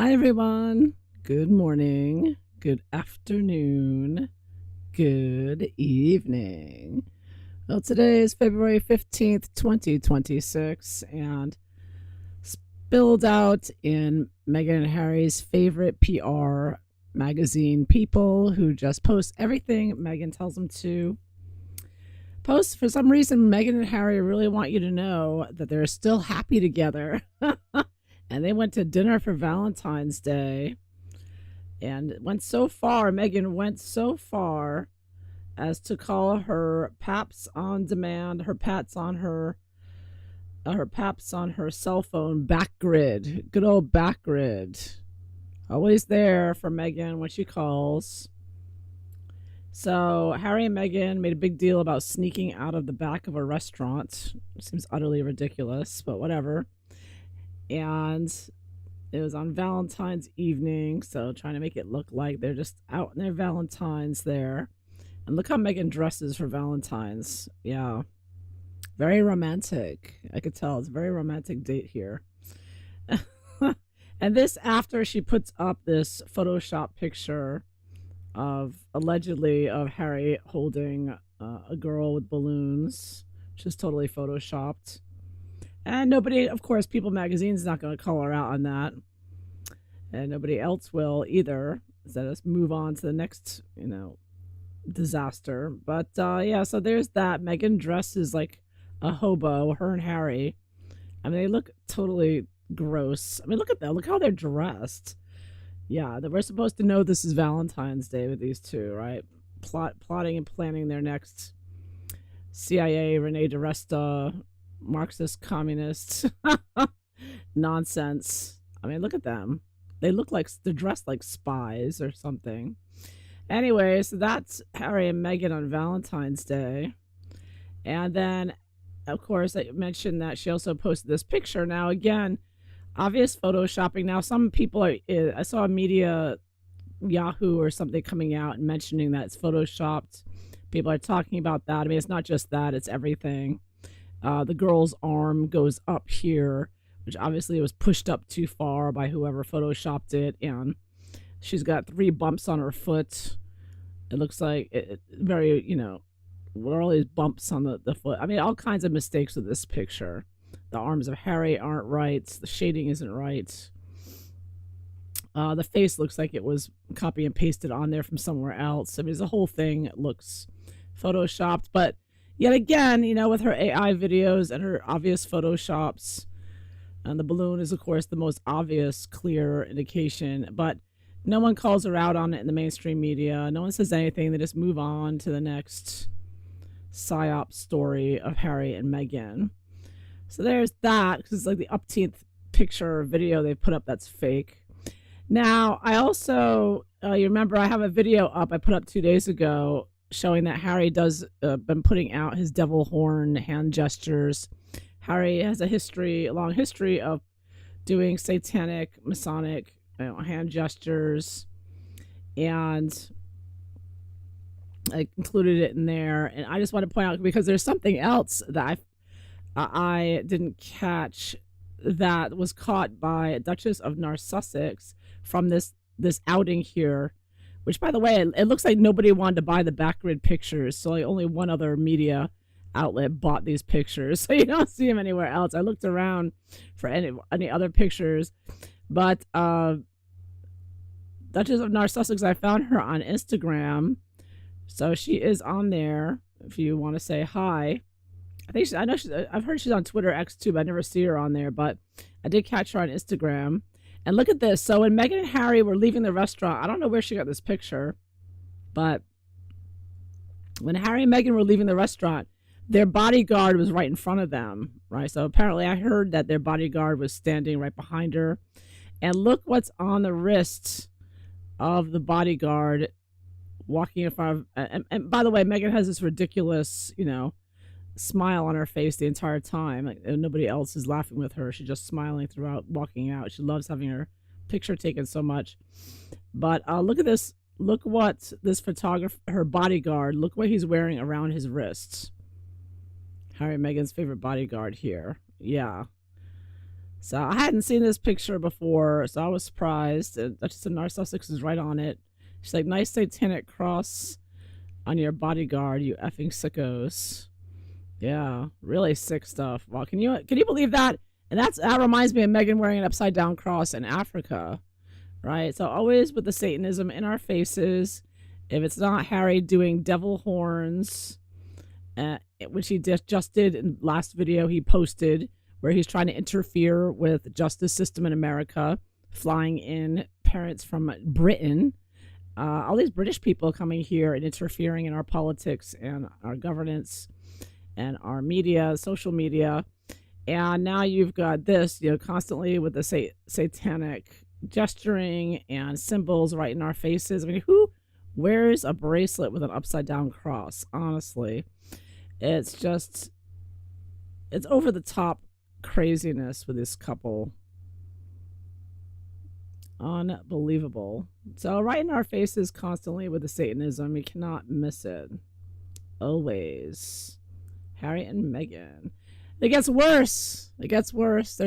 Hi, everyone. Good morning, good afternoon, good evening. Well, today is February 15th, 2026, and spilled out in Meghan and Harry's favorite PR magazine, People, who just post everything Meghan tells them to post. For some reason, Meghan and Harry really want you to know that they're still happy together. And they went to dinner for Valentine's Day and went so far. Meghan went so far as to call her paps on demand, her paps on her cell phone backgrid, good old backgrid, always there for Meghan when she calls. So Harry and Meghan made a big deal about sneaking out of the back of a restaurant. Seems utterly ridiculous, but whatever. And it was on Valentine's evening, so trying to make it look like they're just out in their Valentines there. And look how Meghan dresses for Valentine's. Yeah. Very romantic. I could tell it's a very romantic date here. And this after she puts up this Photoshop picture of allegedly of Harry holding a girl with balloons, which is totally Photoshopped. And nobody, of course, People Magazine's not going to call her out on that. And nobody else will either. So let's move on to the next, disaster. But yeah, so there's that. Meghan dresses like a hobo, her and Harry. I mean, they look totally gross. I mean, look at that. Look how they're dressed. Yeah, that we're supposed to know this is Valentine's Day with these two, right? Plotting and planning their next CIA, Rene DeResta, Marxist communists nonsense. I mean, look at them. They look like they're dressed like spies or something. Anyway, so that's Harry and Meghan on Valentine's Day. And then, of course, I mentioned that she also posted this picture. Now, again, obvious photoshopping. Now, some people I saw a media Yahoo or something coming out and mentioning that it's photoshopped. People are talking about that. I mean, it's not just that, it's everything. The girl's arm goes up here, which obviously was pushed up too far by whoever photoshopped it, and she's got 3 bumps on her foot. It looks like very, what are all these bumps on the foot? I mean, all kinds of mistakes with this picture. The arms of Harry aren't right. The shading isn't right. The face looks like it was copy and pasted on there from somewhere else. I mean, the whole thing looks photoshopped, but yet again, with her AI videos and her obvious photoshops, and the balloon is, of course, the most obvious, clear indication, but no one calls her out on it in the mainstream media. No one says anything. They just move on to the next psyop story of Harry and Meghan. So there's that, because it's like the upteenth picture or video they put up that's fake. Now, I also, you remember I have a video up I put up 2 days ago showing that Harry does been putting out his devil horn hand gestures. Harry has a long history of doing satanic, Masonic, hand gestures, and I included it in there. And I just want to point out, because there's something else that I didn't catch that was caught by Duchess of Narsussex from this outing here. Which, by the way, it looks like nobody wanted to buy the backgrid pictures, so like only one other media outlet bought these pictures, so you don't see them anywhere else. I looked around for any other pictures, but Duchess of Narsussex, I found her on Instagram, so she is on there. If you want to say hi, I've heard she's on Twitter X too, but I never see her on there. But I did catch her on Instagram. And look at this. So when Meghan and Harry were leaving the restaurant, I don't know where she got this picture, but when Harry and Meghan were leaving the restaurant, their bodyguard was right in front of them, right? So apparently I heard that their bodyguard was standing right behind her. And look what's on the wrist of the bodyguard walking in front of, and by the way, Meghan has this ridiculous, smile on her face the entire time. Like, nobody else is laughing with her. She's just smiling throughout walking out. She loves having her picture taken so much. But look at this. Look what this photographer, her bodyguard, look what he's wearing around his wrists. Harry and Meghan's favorite bodyguard here. Yeah. So I hadn't seen this picture before, so I was surprised. Duchess of Narsussex is right on it. She's like, nice satanic cross on your bodyguard, you effing sickos. Yeah, really sick stuff. Wow, can you believe that? And that reminds me of Meghan wearing an upside down cross in Africa, right? So always with the Satanism in our faces. If it's not Harry doing devil horns, which he just did in last video he posted, where he's trying to interfere with the justice system in America, flying in parents from Britain, all these British people coming here and interfering in our politics and our governance and our media, social media. And now you've got this, constantly with the satanic gesturing and symbols right in our faces. I mean, who wears a bracelet with an upside down cross? Honestly, it's over the top craziness with this couple. Unbelievable. So right in our faces constantly with the Satanism. You cannot miss it. Always. Harry and Meghan. It gets worse. It gets worse.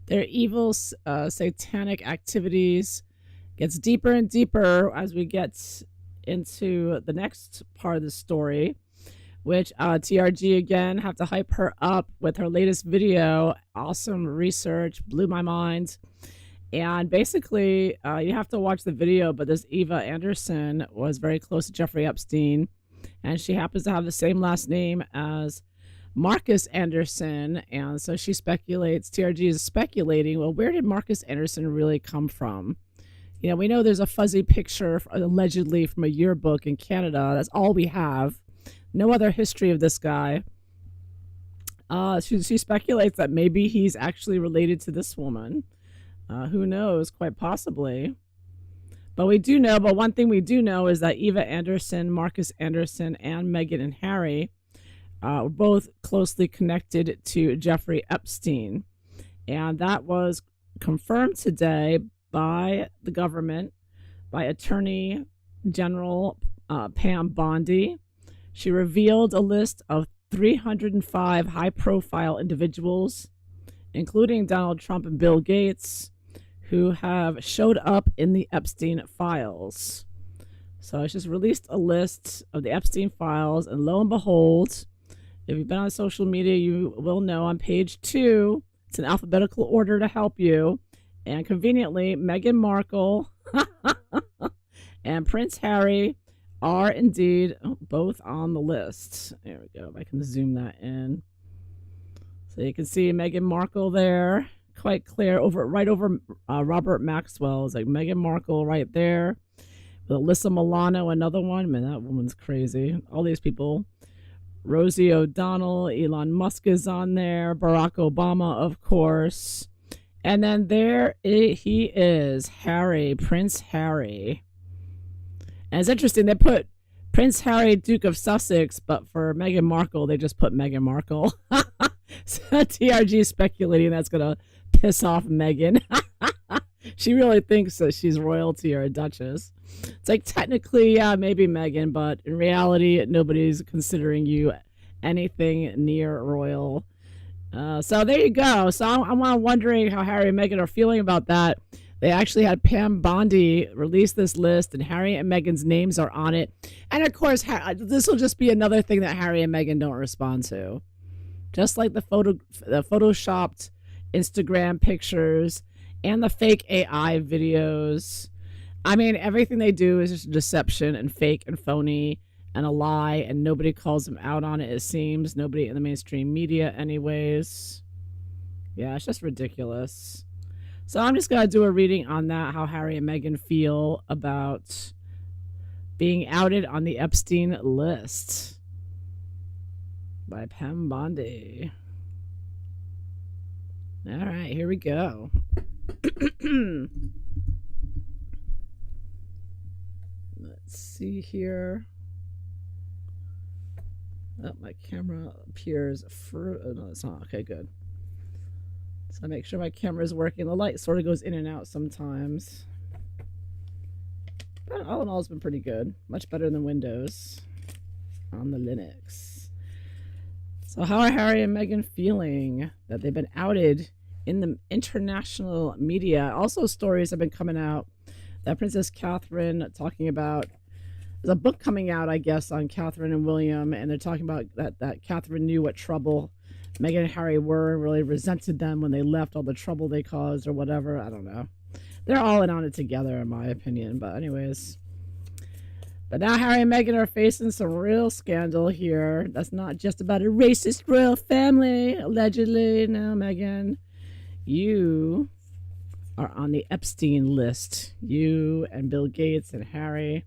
Their evil satanic activities gets deeper and deeper as we get into the next part of the story, which TRG again have to hype her up with her latest video. Awesome research, blew my mind. And basically, you have to watch the video, but this Eva Anderson was very close to Jeffrey Epstein, and she happens to have the same last name as Marcus Anderson. And so she speculates, TRG is speculating, well, where did Marcus Anderson really come from? We know there's a fuzzy picture allegedly from a yearbook in Canada. That's all we have. No other history of this guy. She speculates that maybe he's actually related to this woman. Who knows? Quite possibly. But one thing we do know is that Eva Anderson, Marcus Anderson, and Meghan and Harry were both closely connected to Jeffrey Epstein. And that was confirmed today by the government, by Attorney General Pam Bondi. She revealed a list of 305 high-profile individuals, including Donald Trump and Bill Gates, who have showed up in the Epstein files. So it's just released a list of the Epstein files, and lo and behold, if you've been on social media, you will know on page 2, it's in alphabetical order to help you, and conveniently, Meghan Markle and Prince Harry are indeed both on the list. There we go. If I can zoom that in. So you can see Meghan Markle there, quite clear, right over Robert Maxwell. It's like Meghan Markle right there. With Alyssa Milano, another one. Man, that woman's crazy. All these people. Rosie O'Donnell, Elon Musk is on there. Barack Obama, of course. And then there he is, Harry, Prince Harry. And it's interesting, they put Prince Harry, Duke of Sussex, but for Meghan Markle, they just put Meghan Markle. So TRG is speculating that's going to piss off Meghan. She really thinks that she's royalty or a duchess. It's like, technically, yeah, maybe Meghan, but in reality, nobody's considering you anything near royal. So there you go. So I'm wondering how Harry and Meghan are feeling about that. They actually had Pam Bondi release this list, and Harry and Meghan's names are on it. And of course, this will just be another thing that Harry and Meghan don't respond to. Just like the photoshopped Instagram pictures and the fake AI videos. I mean, everything they do is just deception and fake and phony and a lie, and nobody calls them out on it, it seems. Nobody in the mainstream media anyways. Yeah, it's just ridiculous. So I'm just going to do a reading on that, how Harry and Meghan feel about being outed on the Epstein list by Pam Bondi. All right, here we go. Let's see here. Oh, my camera appears no, it's not. Okay, good. So I make sure my camera is working. The light sort of goes in and out sometimes. But all in all, it's been pretty good. Much better than Windows on the Linux. So how are Harry and Meghan feeling that they've been outed in the international media. Also, stories have been coming out that Princess Catherine talking about. There's a book coming out, I guess, on Catherine and William, and they're talking about that Catherine knew what trouble Meghan and Harry were and really resented them when they left, all the trouble they caused or whatever. I don't know. They're all in on it together, in my opinion. But anyways, but now Harry and Meghan are facing some real scandal here. That's not just about a racist royal family, allegedly. No, Meghan, you are on the Epstein list. You and Bill Gates and Harry,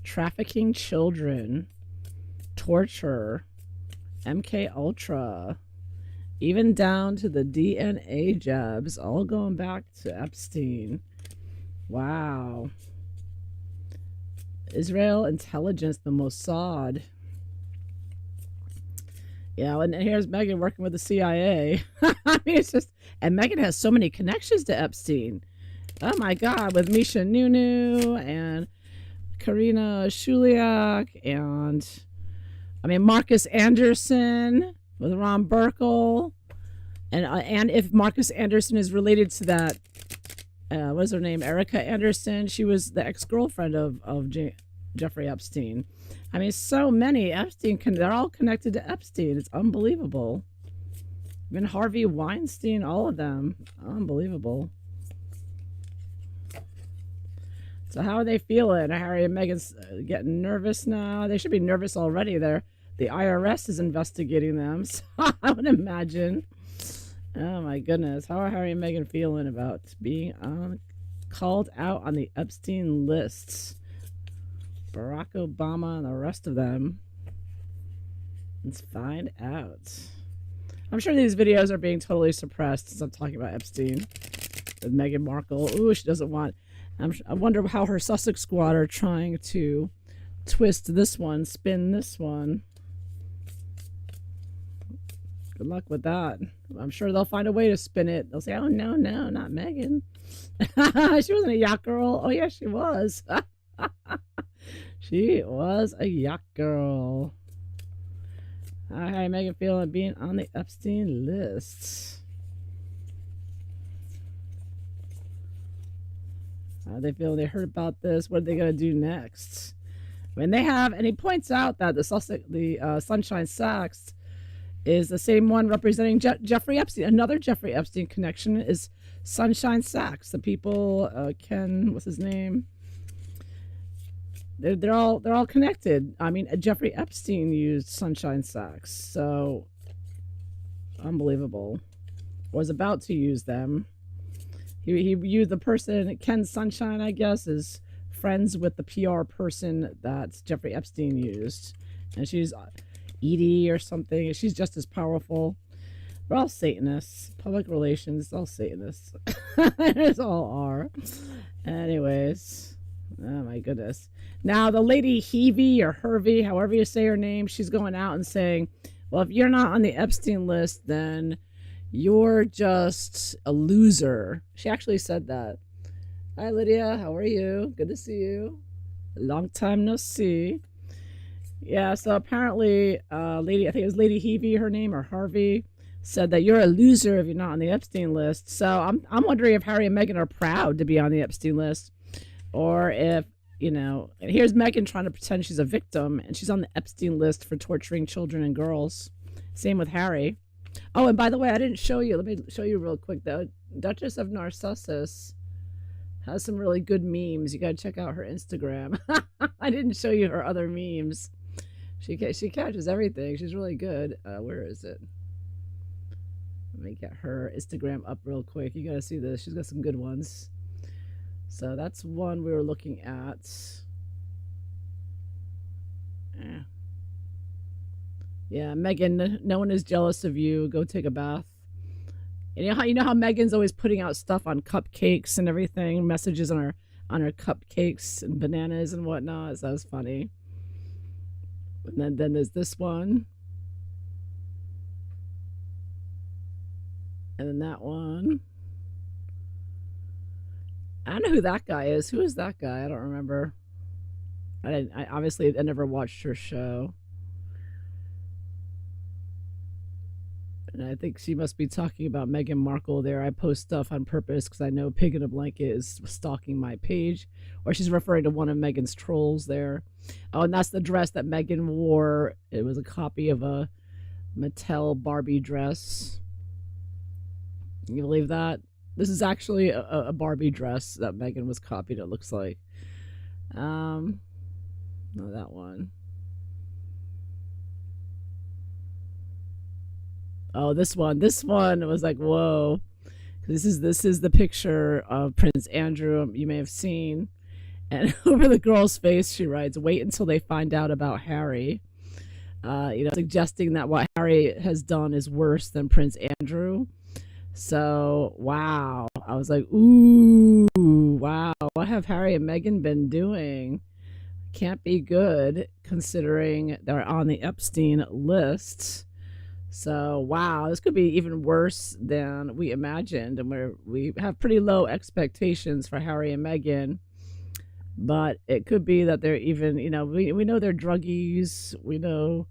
trafficking children, torture, MK Ultra, even down to the DNA jabs, all going back to Epstein. Wow. Israel intelligence, the Mossad. Yeah, and here's Meghan working with the CIA. I mean, it's just, and Meghan has so many connections to Epstein. Oh my God, with Misha Nunu and Karina Shuliak, and I mean Marcus Anderson with Ron Burkle, and if Marcus Anderson is related to that, what is her name? Erica Anderson. She was the ex-girlfriend of Jeffrey Epstein. I mean, so many Epstein. They're all connected to Epstein. It's unbelievable. Even Harvey Weinstein, all of them. Unbelievable. So how are they feeling? Harry and Meghan's getting nervous now. They should be nervous already. The IRS is investigating them. So I would imagine. Oh my goodness. How are Harry and Meghan feeling about being called out on the Epstein lists? Barack Obama and the rest of them. Let's find out. I'm sure these videos are being totally suppressed since I'm talking about Epstein. With Meghan Markle. Ooh, she doesn't want... I wonder how her Sussex squad are trying to twist this one, spin this one. Good luck with that. I'm sure they'll find a way to spin it. They'll say, oh, no, not Meghan. She wasn't a yacht girl. Oh, yeah, she was. She was a yacht girl. How are Meghan feeling being on the Epstein list? How they feel? They heard about this. What are they going to do next? When they have, and he points out that the Sunshine Sachs is the same one representing Jeffrey Epstein. Another Jeffrey Epstein connection is Sunshine Sachs. The people, Ken, what's his name? They're all connected. I mean, Jeffrey Epstein used Sunshine Sachs, so unbelievable. Was about to use them. He used the person, Ken Sunshine, I guess, is friends with the PR person that Jeffrey Epstein used. And she's Edie or something. She's just as powerful. We're all Satanists. Public relations, all Satanists. It's all are. Anyways. Oh my goodness. Now the lady Heavey or Hervey, however you say her name, she's going out and saying, well, if you're not on the Epstein list, then you're just a loser. She actually said that. Hi, Lydia. How are you? Good to see you. Long time no see. Yeah, so apparently, I think it was Lady Heavey, her name, or Harvey, said that you're a loser if you're not on the Epstein list. So I'm wondering if Harry and Meghan are proud to be on the Epstein list, or if, and here's Meghan trying to pretend she's a victim, and she's on the Epstein list for torturing children and girls. Same with Harry. Oh, and by the way, I didn't show you. Let me show you real quick, though. Duchess of Narsussex has some really good memes. You got to check out her Instagram. I didn't show you her other memes. She catches everything. She's really good. Where is it? Let me get her Instagram up real quick. You got to see this. She's got some good ones. So that's one we were looking at. Yeah, Meghan, no one is jealous of you. Go take a bath. And you know how Meghan's always putting out stuff on cupcakes and everything, messages on her cupcakes and bananas and whatnot. So that was funny. And then there's this one. And then that one. I don't know who that guy is. Who is that guy? I don't remember. I obviously never watched her show. And I think she must be talking about Meghan Markle there. I post stuff on purpose because I know Pig in a Blanket is stalking my page. Or she's referring to one of Meghan's trolls there. Oh, and that's the dress that Meghan wore. It was a copy of a Mattel Barbie dress. Can you believe that? This is actually a Barbie dress that Meghan was copied, it looks like. No, that one. Oh, this one. This one was like, whoa. This is the picture of Prince Andrew you may have seen. And over the girl's face, she writes, "Wait until they find out about Harry." Suggesting that what Harry has done is worse than Prince Andrew. So, wow. I was like, ooh, wow. What have Harry and Meghan been doing? Can't be good considering they're on the Epstein list. So, wow, this could be even worse than we imagined. And we have pretty low expectations for Harry and Meghan. But it could be that they're even, we know they're druggies. We know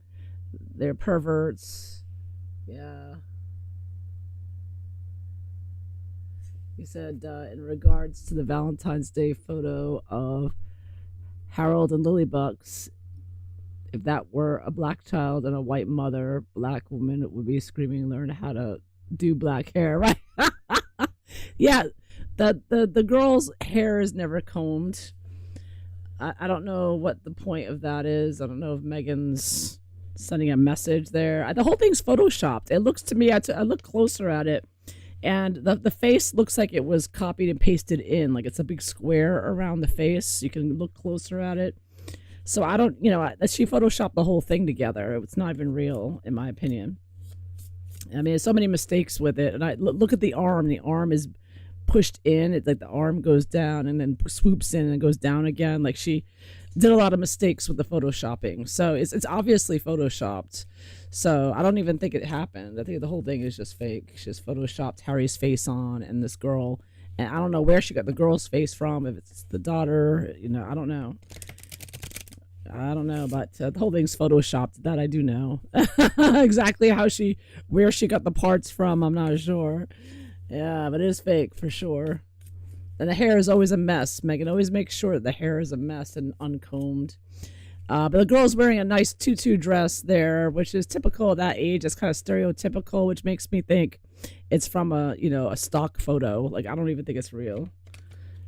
they're perverts. Yeah. He said, in regards to the Valentine's Day photo of Harold and Lily Bucks, if that were a black child and a white mother, black woman would be screaming, "Learn how to do black hair," right? Yeah, the girl's hair is never combed. I don't know what the point of that is. I don't know if Meghan's sending a message there. The whole thing's photoshopped. It looks to me, I look closer at it, and the face looks like it was copied and pasted in. Like it's a big square around the face. You can look closer at it. So I don't, she photoshopped the whole thing together. It's not even real, in my opinion. I mean, there's so many mistakes with it. And I look at the arm. The arm is pushed in. It's like the arm goes down and then swoops in and goes down again. Like she did a lot of mistakes with the photoshopping. So it's obviously photoshopped. So I don't even think it happened. I think the whole thing is just fake. She just photoshopped Harry's face on and this girl. And I don't know where she got the girl's face from. If it's the daughter, I don't know. But the whole thing's photoshopped. That I do know. Exactly where she got the parts from, I'm not sure. Yeah, but it is fake for sure. And the hair is always a mess. Meghan always makes sure that the hair is a mess and uncombed. But the girl's wearing a nice tutu dress there, which is typical of that age. It's kind of stereotypical, which makes me think it's from a stock photo. Like, I don't even think it's real.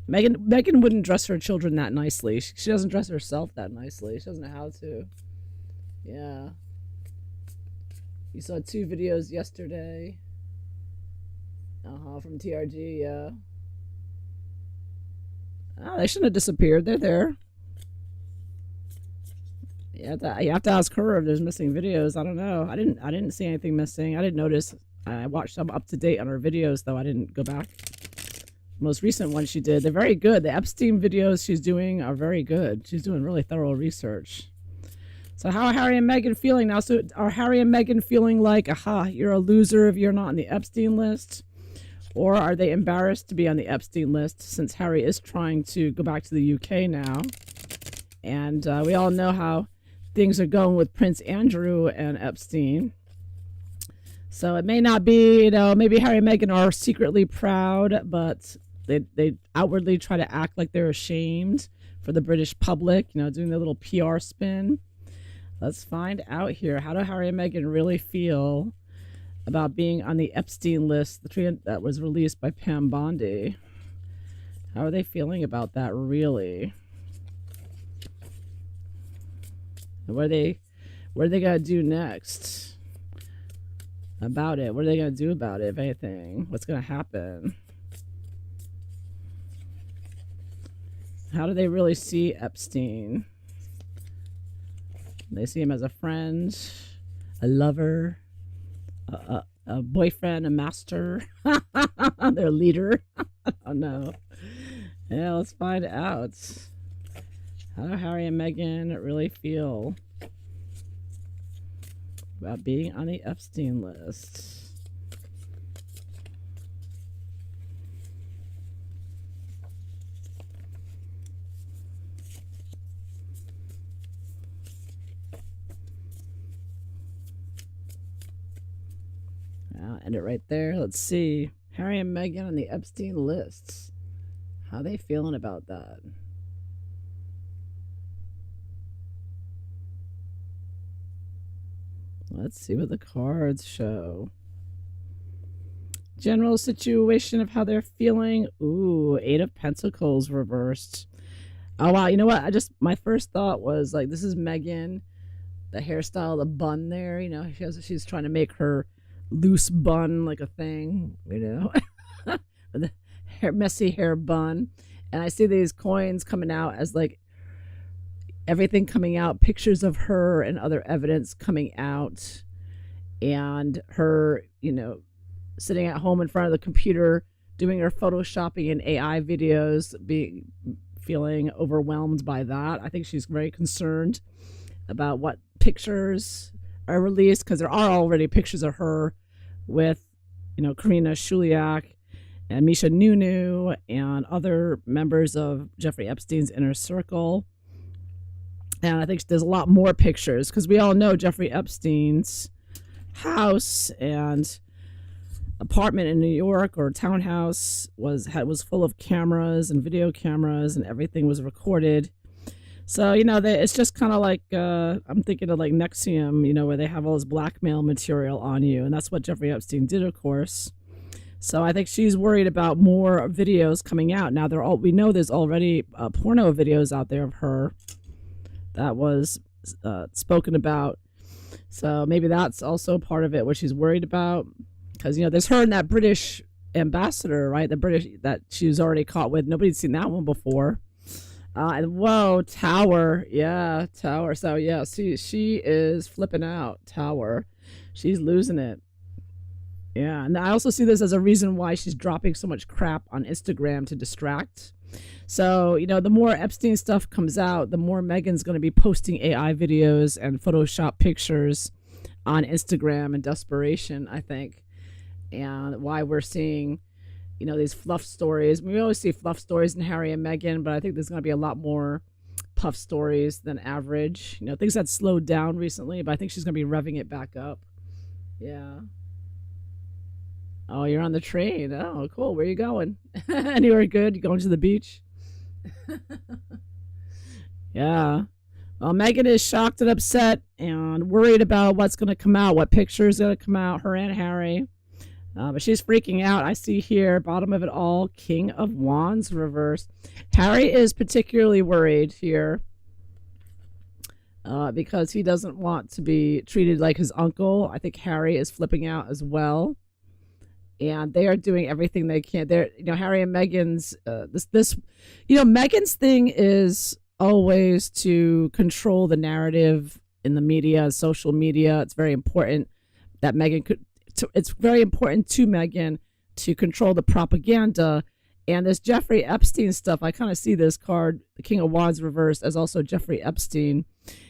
Meghan wouldn't dress her children that nicely. She doesn't dress herself that nicely. She doesn't know how to. Yeah. You saw 2 videos yesterday. From TRG, yeah. Oh, they shouldn't have disappeared. They're there. You have to ask her if there's missing videos. I don't know. I didn't see anything missing. I didn't notice. I watched them up to date on her videos, though. I didn't go back. Most recent one she did, they're very good. The Epstein videos she's doing are very good. She's doing really thorough research. So how are Harry and Meghan feeling now? So are Harry and Meghan feeling like, aha, you're a loser if you're not on the Epstein list? Or are they embarrassed to be on the Epstein list since Harry is trying to go back to the UK now? And we all know how things are going with Prince Andrew and Epstein. So it may not be, maybe Harry and Meghan are secretly proud, but they outwardly try to act like they're ashamed for the British public, doing their little PR spin. Let's find out here. How do Harry and Meghan really feel about being on the Epstein list, the tree that was released by Pam Bondi? How are they feeling about that, really? And what are they gonna do next about it? What are they gonna do about it, if anything? What's gonna happen? How do they really see Epstein? They see him as a friend, a lover, a boyfriend, a master, their leader. I don't know. Yeah, let's find out. How do Harry and Meghan really feel about being on the Epstein list? end it right there. Let's see. Harry and Meghan on the Epstein lists. How they feeling about that? Let's see what the cards show. General situation of how they're feeling. Ooh, 8 of Pentacles reversed. Oh, wow. You know what? My first thought was like, this is Meghan, the hairstyle, the bun there. You know, she's trying to make her loose bun like a thing, you know, the messy hair bun. And I see these coins coming out as like everything coming out, pictures of her and other evidence coming out, and her, you know, sitting at home in front of the computer doing her photoshopping and AI videos, feeling overwhelmed by that. I think she's very concerned about what pictures are released, because there are already pictures of her with, you know, Karina Shuliak and Misha Nunu and other members of Jeffrey Epstein's inner circle. And I think there's a lot more pictures, because we all know Jeffrey Epstein's house and apartment in New York, or townhouse, was full of cameras and video cameras, and everything was recorded. So, you know, it's just kind of like, I'm thinking of like Nexium, you know, where they have all this blackmail material on you. And that's what Jeffrey Epstein did, of course. So I think she's worried about more videos coming out. Now, we know there's already porno videos out there of her that was spoken about. So maybe that's also part of it, what she's worried about. Because, you know, there's her and that British ambassador, right? The British that she was already caught with. Nobody's seen that one before. And whoa, Tower. Yeah, Tower. So, yeah, she is flipping out, Tower. She's losing it. Yeah, and I also see this as a reason why she's dropping so much crap on Instagram to distract. So, you know, the more Epstein stuff comes out, the more Meghan's going to be posting AI videos and Photoshop pictures on Instagram in desperation, I think. And why we're seeing, you know, these fluff stories. We always see fluff stories in Harry and Meghan, but I think there's going to be a lot more puff stories than average. You know, things that slowed down recently, but I think she's going to be revving it back up. Yeah. Oh, you're on the train. Oh, cool. Where are you going? Anywhere good? You going to the beach? Yeah. Well, Meghan is shocked and upset and worried about what's going to come out, what pictures are going to come out, her and Harry. But she's freaking out. I see here, bottom of it all, King of Wands reversed. Harry is particularly worried here because he doesn't want to be treated like his uncle. I think Harry is flipping out as well. And they are doing everything they can. They're, you know, Harry and Meghan's, you know, Meghan's thing is always to control the narrative in the media, social media. It's very important that it's very important to Meghan to control the propaganda. And this Jeffrey Epstein stuff, I kind of see this card, the King of Wands reversed, as also Jeffrey Epstein.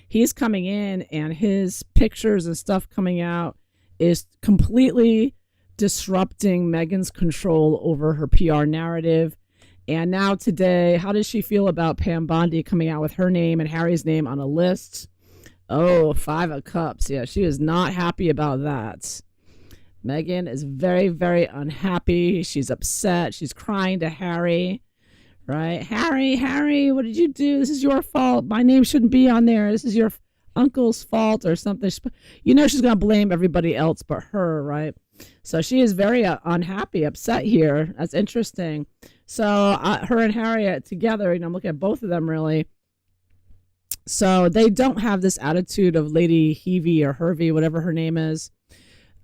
He's coming in, and his pictures and stuff coming out is completely disrupting Meghan's control over her PR narrative. And now today, how does she feel about Pam Bondi coming out with her name and Harry's name on a list? Oh, 5 of Cups. Yeah, she is not happy about that. Meghan is very, very unhappy. She's upset. She's crying to Harry, right? Harry, what did you do? This is your fault. My name shouldn't be on there. This is your uncle's fault or something. You know, she's going to blame everybody else but her, right? So she is very unhappy, upset here. That's interesting. So her and Harry together, you know, I'm looking at both of them really. So they don't have this attitude of Lady Heavy or Hervey, whatever her name is.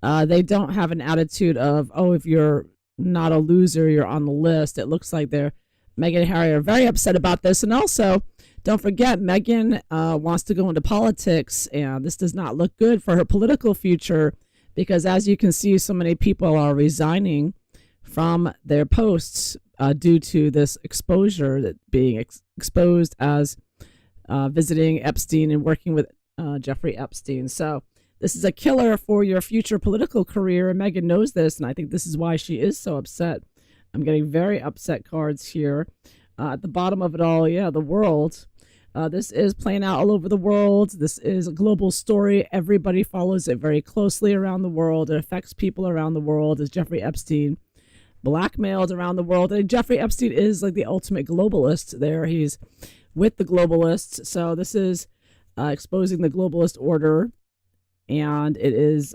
They don't have an attitude of, oh, if you're not a loser, you're on the list. It looks like Meghan and Harry are very upset about this. And also, don't forget, Meghan wants to go into politics, and this does not look good for her political future, because as you can see, so many people are resigning from their posts due to this exposure, that being exposed as visiting Epstein and working with Jeffrey Epstein. So this is a killer for your future political career, and Meghan knows this, and I think this is why she is so upset. I'm getting very upset cards here. At the bottom of it all, yeah, the World. This is playing out all over the world. This is a global story. Everybody follows it very closely around the world. It affects people around the world. As Jeffrey Epstein blackmailed around the world. And Jeffrey Epstein is like the ultimate globalist there. He's with the globalists. So this is exposing the globalist order. And it is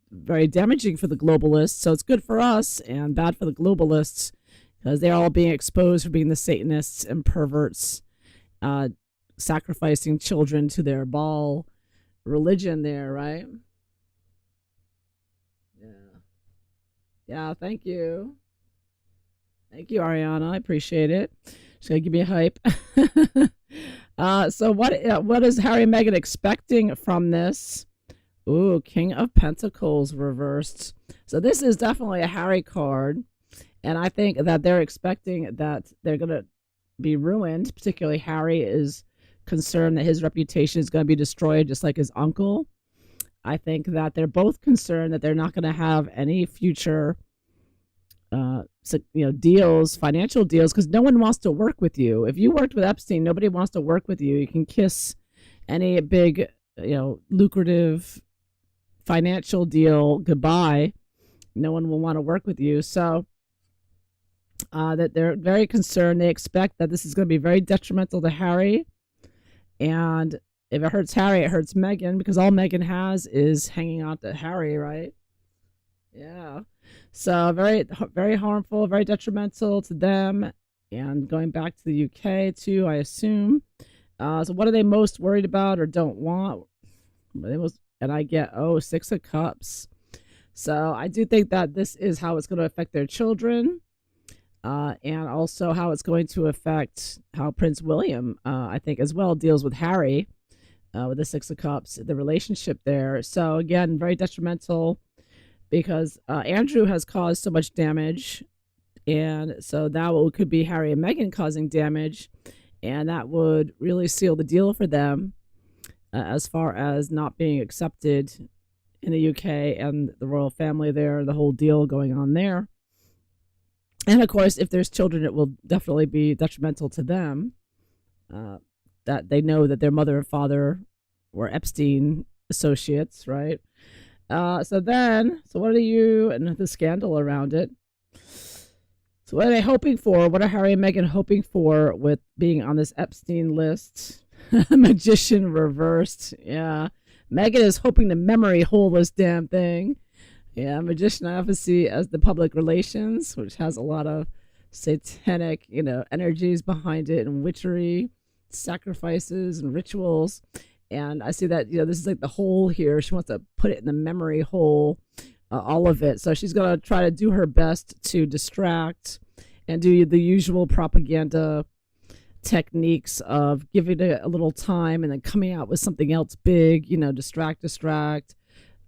very damaging for the globalists. So it's good for us and bad for the globalists because they're all being exposed for being the Satanists and perverts, sacrificing children to their Baal religion there, right? Yeah. Yeah, thank you. Thank you, Ariana. I appreciate it. She's gonna give me a hype. So what is Harry and Meghan expecting from this? Ooh, King of Pentacles reversed. So this is definitely a Harry card. And I think that they're expecting that they're going to be ruined. Particularly Harry is concerned that his reputation is going to be destroyed just like his uncle. I think that they're both concerned that they're not going to have any future deals, financial deals, because no one wants to work with you. If you worked with Epstein, nobody wants to work with you. You can kiss any big, lucrative financial deal goodbye. No one will want to work with you. So that they're very concerned. They expect that this is going to be very detrimental to Harry. And if it hurts Harry, it hurts Meghan, because all Meghan has is hanging out to Harry, right? Yeah. So very, very harmful, very detrimental to them. And going back to the UK too, I assume. So what are they most worried about or don't want? And I get, 6 of Cups. So I do think that this is how it's going to affect their children. And also how it's going to affect how Prince William, I think, as well deals with Harry with the 6 of Cups, the relationship there. So again, very detrimental because Andrew has caused so much damage. And so that could be Harry and Meghan causing damage. And that would really seal the deal for them as far as not being accepted in the UK and the royal family there, the whole deal going on there. And of course, if there's children, it will definitely be detrimental to them that they know that their mother and father were Epstein associates, right? So what are you, and the scandal around it. So what are they hoping for? What are Harry and Meghan hoping for with being on this Epstein list? Magician reversed. Yeah. Meghan is hoping to memory hole this damn thing. Yeah, magician I often see as the public relations, which has a lot of satanic, energies behind it and witchery, sacrifices and rituals. And I see that, this is like the hole here. She wants to put it in the memory hole, all of it. So she's going to try to do her best to distract and do the usual propaganda techniques of giving it a little time and then coming out with something else big, distract.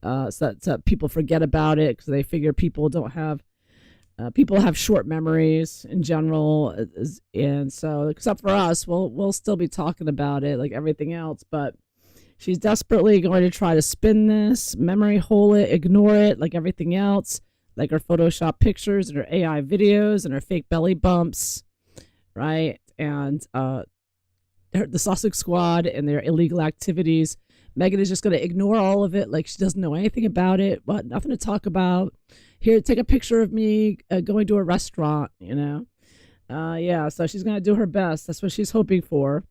So that people forget about it because they figure people have short memories in general, and so except for us, we'll still be talking about it like everything else. But she's desperately going to try to spin this, memory hole it, ignore it like everything else, like her Photoshop pictures and her AI videos and her fake belly bumps, right? And the Sussex Squad and their illegal activities. Meghan is just going to ignore all of it like she doesn't know anything about it, but nothing to talk about. Here, take a picture of me going to a restaurant, Yeah, so she's going to do her best. That's what she's hoping for.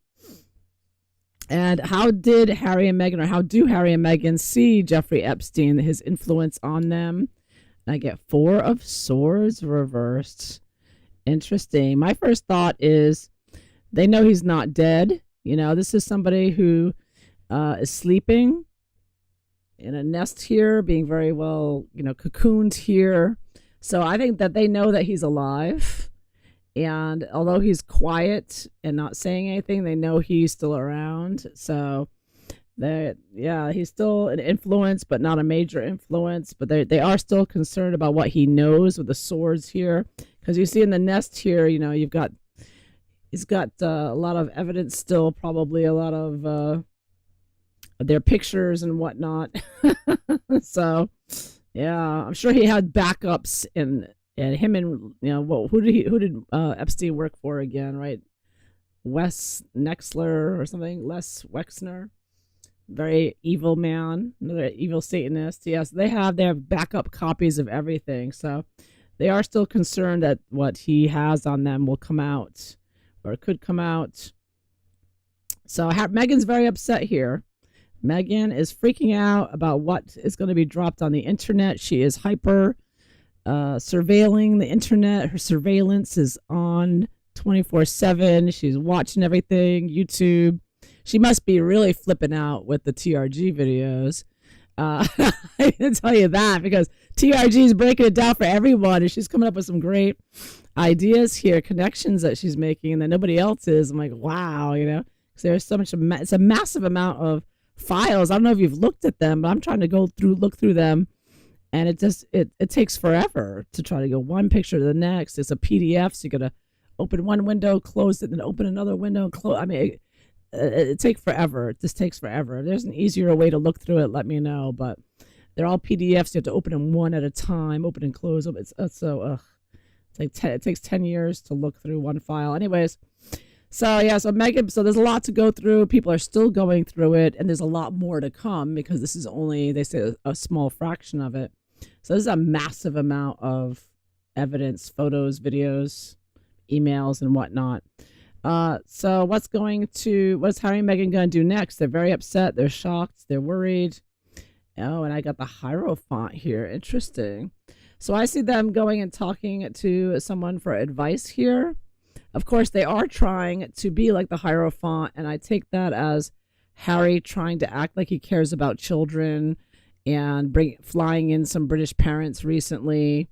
And how do Harry and Meghan see Jeffrey Epstein, his influence on them? And I get 4 of Swords reversed. Interesting. My first thought is they know he's not dead. This is somebody who is sleeping in a nest here, being very well, cocooned here. So I think that they know that he's alive. And although he's quiet and not saying anything, they know he's still around. So he's still an influence, but not a major influence. But they are still concerned about what he knows with the swords here. Because you see in the nest here, he's got a lot of evidence still, probably a lot of their pictures and whatnot. So yeah, I'm sure he had backups and him and who did Epstein work for again, right? Wes Nexler or something, Les Wexner, very evil man, another evil Satanist. Yes, they have backup copies of everything. So they are still concerned that what he has on them will come out or could come out. So Meghan's very upset here. Meghan is freaking out about what is going to be dropped on the internet. She is hyper surveilling the internet. Her surveillance is on 24/7. She's watching everything, YouTube. She must be really flipping out with the TRG videos. I can tell you that because TRG is breaking it down for everyone, and she's coming up with some great ideas here, connections that she's making that nobody else is. I'm like, wow, because there's so much. It's a massive amount of files. I don't know if you've looked at them, but I'm trying to look through them, and it takes forever to try to go one picture to the next. It's a PDF, so you gotta open one window, close it, then open another window, and close. I mean, it takes forever. It just takes forever. If there's an easier way to look through it, let me know. But they're all PDFs. You have to open them one at a time, open and close them. It's so It's like it takes 10 years to look through one file. Anyways, so yeah, so Meghan, so there's a lot to go through. People are still going through it, and there's a lot more to come because this is only, they say, a small fraction of it. So this is a massive amount of evidence, photos, videos, emails, and whatnot. So what's Harry and Meghan going to do next? They're very upset. They're shocked. They're worried. Oh, and I got the Hierophant here. Interesting. So I see them going and talking to someone for advice here. Of course, they are trying to be like the Hierophant, and I take that as Harry trying to act like he cares about children and flying in some British parents recently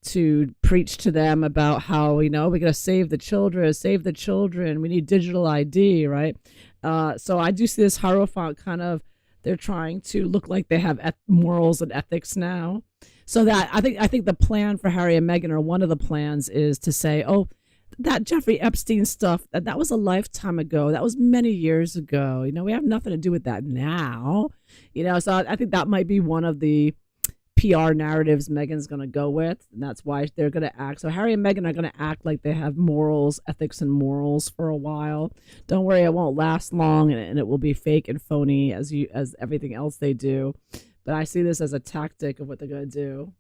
to preach to them about how, we got to save the children. We need digital ID, right? So I do see this Hierophant kind of, they're trying to look like they have morals and ethics now. So that I think the plan for Harry and Meghan, or one of the plans, is to say, oh, that Jeffrey Epstein stuff, that was a lifetime ago. That was many years ago. We have nothing to do with that now. So I think that might be one of the PR narratives Meghan's going to go with, and that's why they're going to act. So Harry and Meghan are going to act like they have morals, ethics, and morals for a while. Don't worry, it won't last long, and it will be fake and phony as everything else they do. But I see this as a tactic of what they're going to do.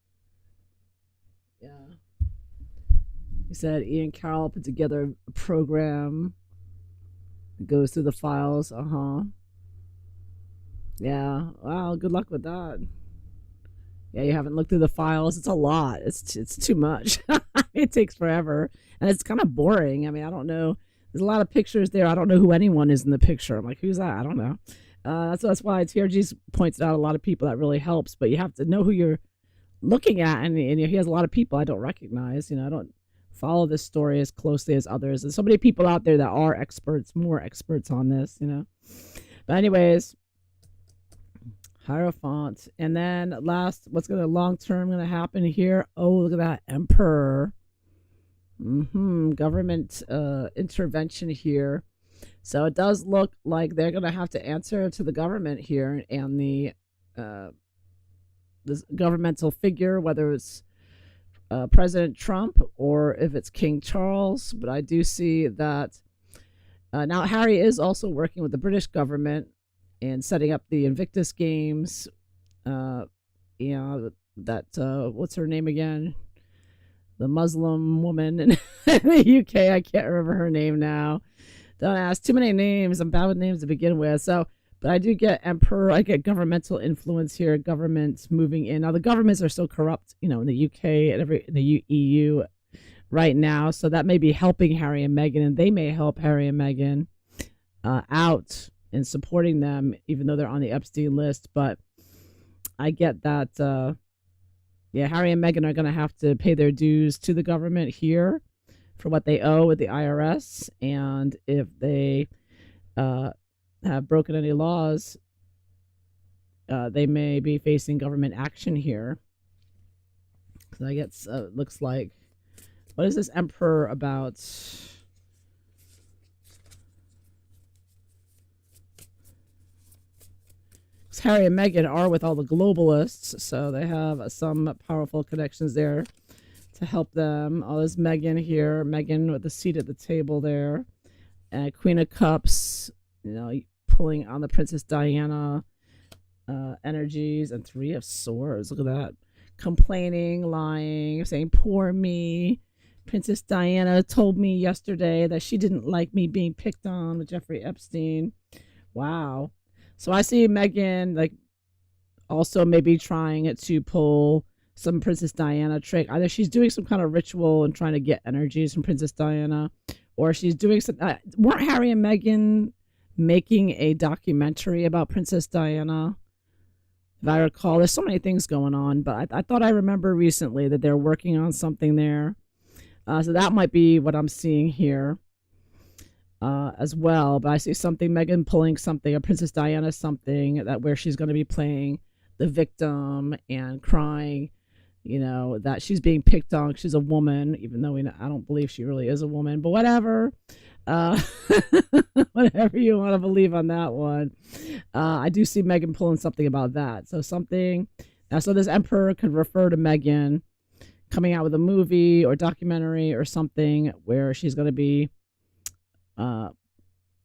Yeah. He said Ian Carroll put together a program that goes through the files. Yeah. Well, good luck with that. Yeah, you haven't looked through the files. It's a lot. It's too much. It takes forever. And it's kind of boring. I mean, I don't know. There's a lot of pictures there. I don't know who anyone is in the picture. I'm like, who's that? I don't know. That's why TRG's pointed out a lot of people. That really helps. But you have to know who you're looking at. And he has a lot of people I don't recognize. I don't follow this story as closely as others. There's so many people out there that are experts, more experts on this, But anyways, Hierophant. And then what's going to long-term going to happen here? Oh, look at that. Emperor. Government intervention here. So it does look like they're going to have to answer to the government here and this governmental figure, whether it's President Trump or if it's King Charles. But I do see that now Harry is also working with the British government and setting up the Invictus Games. What's her name again? The Muslim woman in the UK. I can't remember her name now. Don't ask. Too many names. I'm bad with names to begin with. But I do get emperor. I get governmental influence here. Governments moving in. Now the governments are so corrupt, in the UK and in the EU right now. So that may be helping Harry and Meghan, and they may help Harry and Meghan out in supporting them, even though they're on the Epstein list. But I get that. Harry and Meghan are going to have to pay their dues to the government here for what they owe with the IRS, and if they have broken any laws, they may be facing government action here. So I guess looks like, what is this emperor about? Harry and Meghan are with all the globalists, so they have some powerful connections there to help them. Oh, there's Meghan here. Meghan with the seat at the table there. Queen of Cups, pulling on the Princess Diana energies, and Three of Swords. Look at that. Complaining, lying, saying, poor me. Princess Diana told me yesterday that she didn't like me being picked on with Jeffrey Epstein. Wow. So I see Meghan like also maybe trying it to pull some Princess Diana trick. Either she's doing some kind of ritual and trying to get energies from Princess Diana, or she's doing some. Weren't Harry and Meghan making a documentary about Princess Diana? If I recall, there's so many things going on, but I thought I remember recently that they're working on something there. So that might be what I'm seeing here as well. But I see something, Meghan pulling something, or Princess Diana something, that where she's going to be playing the victim and crying, that she's being picked on. She's a woman, even though I don't believe she really is a woman, but whatever. Whatever you want to believe on that one. I do see Meghan pulling something about that. So something. So this emperor could refer to Meghan coming out with a movie or documentary or something where she's going to be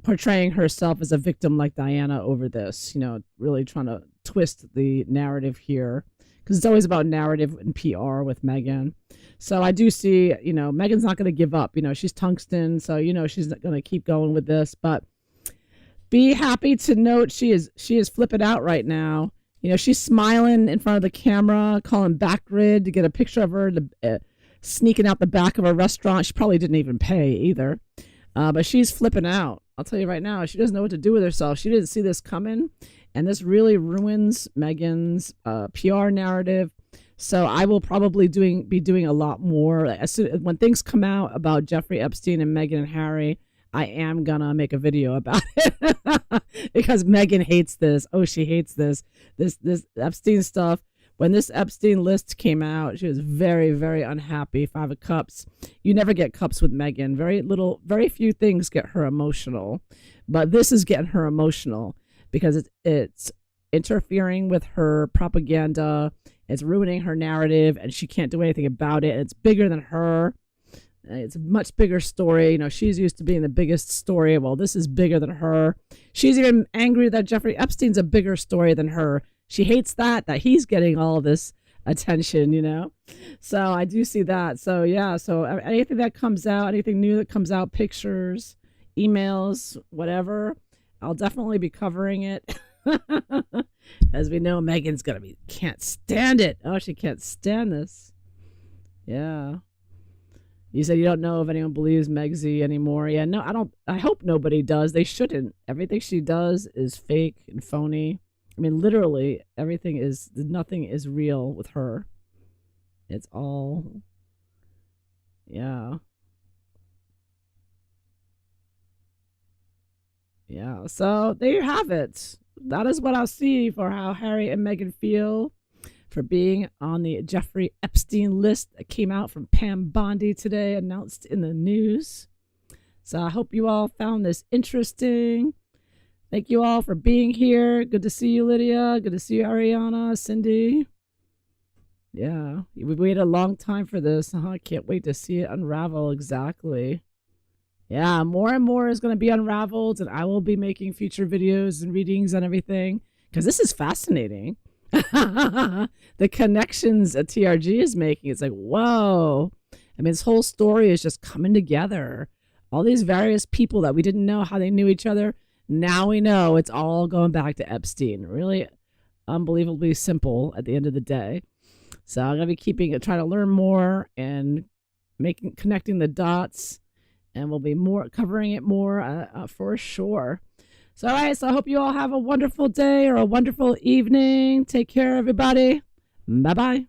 portraying herself as a victim like Diana over this, really trying to twist the narrative here, because it's always about narrative and PR with Meghan. So I do see, Meghan's not going to give up. She's tungsten, so she's not going to keep going with this. But be happy to note she is flipping out right now. She's smiling in front of the camera, calling Backgrid to get a picture of her sneaking out the back of a restaurant. She probably didn't even pay either. But she's flipping out. I'll tell you right now, she doesn't know what to do with herself. She didn't see this coming. And this really ruins Meghan's PR narrative. So I will probably be doing a lot more. When things come out about Jeffrey Epstein and Meghan and Harry, I am going to make a video about it. Because Meghan hates this. Oh, she hates this Epstein stuff. When this Epstein list came out, she was very, very unhappy. Five of Cups. You never get cups with Meghan. Very few things get her emotional. But this is getting her emotional because it's interfering with her propaganda. It's ruining her narrative, and she can't do anything about it. It's bigger than her. It's a much bigger story. She's used to being the biggest story. Well, this is bigger than her. She's even angry that Jeffrey Epstein's a bigger story than her. She hates that he's getting all this attention, So I do see that. So yeah, so anything that comes out, anything new that comes out, pictures, emails, whatever, I'll definitely be covering it. As we know, Meghan's can't stand it. Oh, she can't stand this. Yeah. You said you don't know if anyone believes Megsy anymore. Yeah, no, I don't. I hope nobody does. They shouldn't. Everything she does is fake and phony. I mean, literally, nothing is real with her. It's all, yeah. Yeah, so there you have it. That is what I see for how Harry and Meghan feel for being on the Jeffrey Epstein list that came out from Pam Bondi today, announced in the news. So I hope you all found this interesting. Thank you all for being here. Good to see you, Lydia. Good to see you, Ariana, Cindy. Yeah, we waited a long time for this. I can't wait to see it unravel exactly. Yeah, more and more is going to be unraveled, and I will be making future videos and readings and everything, because this is fascinating. The connections that TRG is making, it's like, whoa. I mean, this whole story is just coming together. All these various people that we didn't know how they knew each other. Now we know it's all going back to Epstein. Really unbelievably simple at the end of the day. So I'm going to be trying to learn more and connecting the dots. And we'll be covering it more for sure. So, all right. So I hope you all have a wonderful day or a wonderful evening. Take care, everybody. Bye-bye.